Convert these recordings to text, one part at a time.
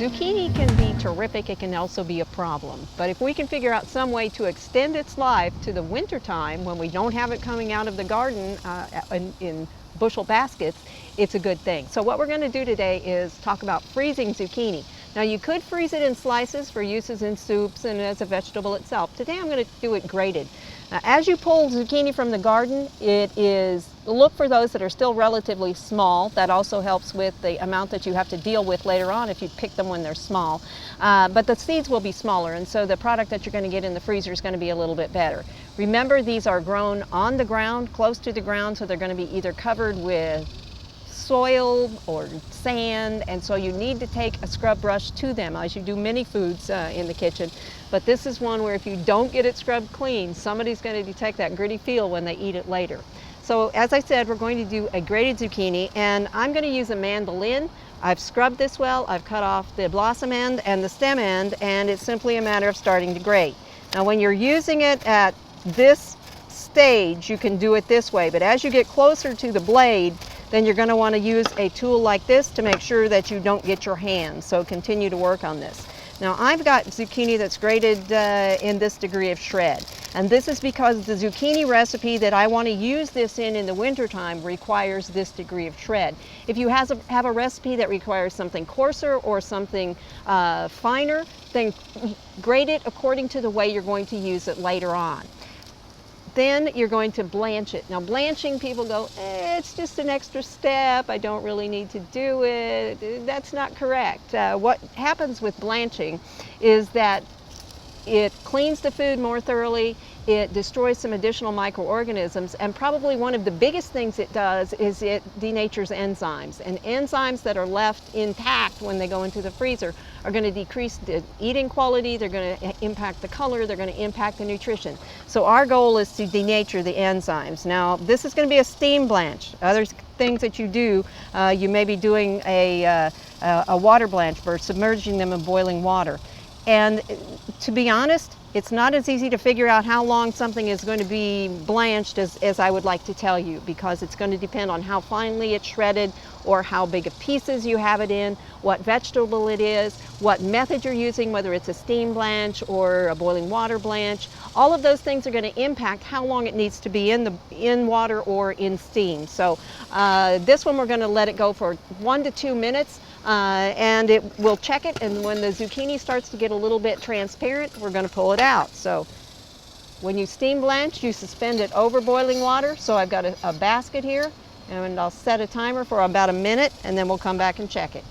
Zucchini can be terrific, it can also be a problem. But if we can figure out some way to extend its life to the winter time when we don't have it coming out of the garden in bushel baskets, it's a good thing. So what we're going to do today is talk about freezing zucchini. Now you could freeze it in slices for uses in soups and as a vegetable itself. Today I'm going to do it grated. Now, as you pull zucchini from the garden, look for those that are still relatively small. That also helps with the amount that you have to deal with later on if you pick them when they're small. But the seeds will be smaller, and so the product that you're going to get in the freezer is going to be a little bit better. Remember, these are grown on the ground, close to the ground, so they're going to be either covered with soil or sand, and so you need to take a scrub brush to them as you do many foods in the kitchen. But this is one where if you don't get it scrubbed clean, somebody's going to detect that gritty feel when they eat it later. So as I said, we're going to do a grated zucchini, and I'm going to use a mandolin. I've scrubbed this well, I've cut off the blossom end and the stem end, and it's simply a matter of starting to grate. Now when you're using it at this stage, you can do it this way, but as you get closer to the blade, then you're going to want to use a tool like this to make sure that you don't get your hands. So continue to work on this. Now I've got zucchini that's grated in this degree of shred. And this is because the zucchini recipe that I want to use this in the wintertime requires this degree of shred. If you have a recipe that requires something coarser or something finer, then grate it according to the way you're going to use it later on. Then you're going to blanch it. Now blanching, people go, it's just an extra step, I don't really need to do it. That's not correct. What happens with blanching is that it cleans the food more thoroughly, it destroys some additional microorganisms, and probably one of the biggest things it does is it denatures enzymes. And enzymes that are left intact when they go into the freezer are going to decrease the eating quality, they're going to impact the color, they're going to impact the nutrition. So our goal is to denature the enzymes. Now this is going to be a steam blanch. Other things that you do, you may be doing a water blanch for submerging them in boiling water. And to be honest, it's not as easy to figure out how long something is going to be blanched as I would like to tell you, because it's going to depend on how finely it's shredded or how big of pieces you have it in, what vegetable it is, what method you're using, whether it's a steam blanch or a boiling water blanch. All of those things are going to impact how long it needs to be in water or in steam. So this one we're going to let it go for 1 to 2 minutes. And we'll check it, and when the zucchini starts to get a little bit transparent, we're going to pull it out. So when you steam blanch, you suspend it over boiling water. So I've got a basket here, and I'll set a timer for about a minute, and then we'll come back and check it.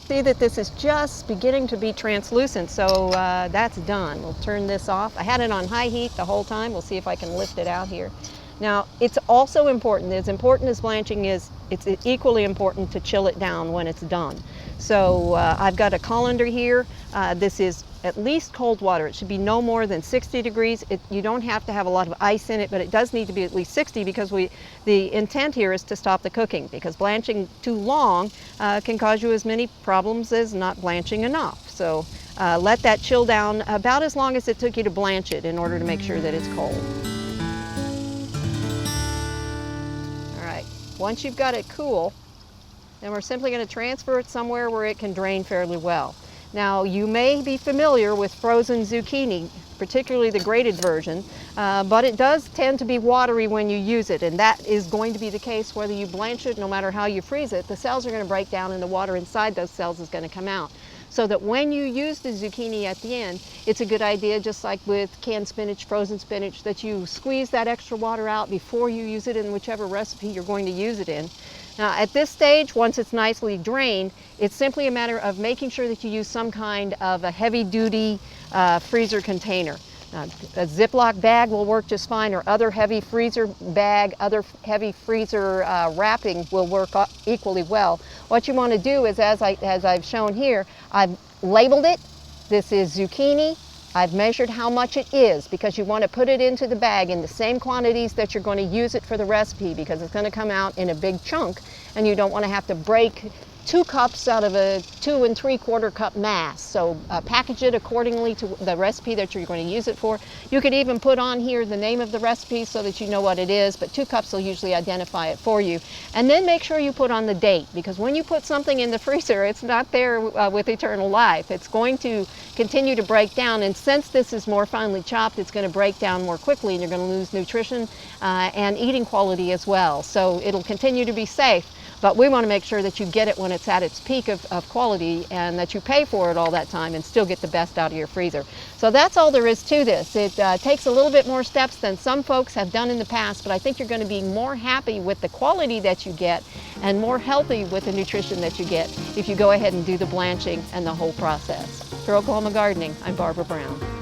See that this is just beginning to be translucent, so that's done. We'll turn this off. I had it on high heat the whole time. We'll see if I can lift it out here. Now, it's also important as blanching is, it's equally important to chill it down when it's done. So I've got a colander here. This is at least cold water. It should be no more than 60 degrees. You don't have to have a lot of ice in it, but it does need to be at least 60 because the intent here is to stop the cooking, because blanching too long can cause you as many problems as not blanching enough. So let that chill down about as long as it took you to blanch it in order to make sure that it's cold. Once you've got it cool, then we're simply going to transfer it somewhere where it can drain fairly well. Now you may be familiar with frozen zucchini, particularly the grated version, but it does tend to be watery when you use it, and that is going to be the case whether you blanch it, no matter how you freeze it. The cells are going to break down and the water inside those cells is going to come out. So that when you use the zucchini at the end, it's a good idea, just like with canned spinach, frozen spinach, that you squeeze that extra water out before you use it in whichever recipe you're going to use it in. Now at this stage, once it's nicely drained, it's simply a matter of making sure that you use some kind of a heavy-duty freezer container. A Ziploc bag will work just fine, or other heavy freezer bag, other heavy freezer wrapping will work equally well. What you want to do is, as I've shown here, I've labeled it. This is zucchini. I've measured how much it is, because you want to put it into the bag in the same quantities that you're going to use it for the recipe, because it's going to come out in a big chunk and you don't want to have to break 2 cups out of a 2 3/4 cup mass. So package it accordingly to the recipe that you're going to use it for. You could even put on here the name of the recipe so that you know what it is, but 2 cups will usually identify it for you. And then make sure you put on the date, because when you put something in the freezer, it's not there with eternal life. It's going to continue to break down, and since this is more finely chopped, it's going to break down more quickly, and you're going to lose nutrition and eating quality as well. So it'll continue to be safe, but we want to make sure that you get it when it's at its peak of quality, and that you pay for it all that time and still get the best out of your freezer. So that's all there is to this. It takes a little bit more steps than some folks have done in the past, but I think you're going to be more happy with the quality that you get and more healthy with the nutrition that you get if you go ahead and do the blanching and the whole process. For Oklahoma Gardening, I'm Barbara Brown.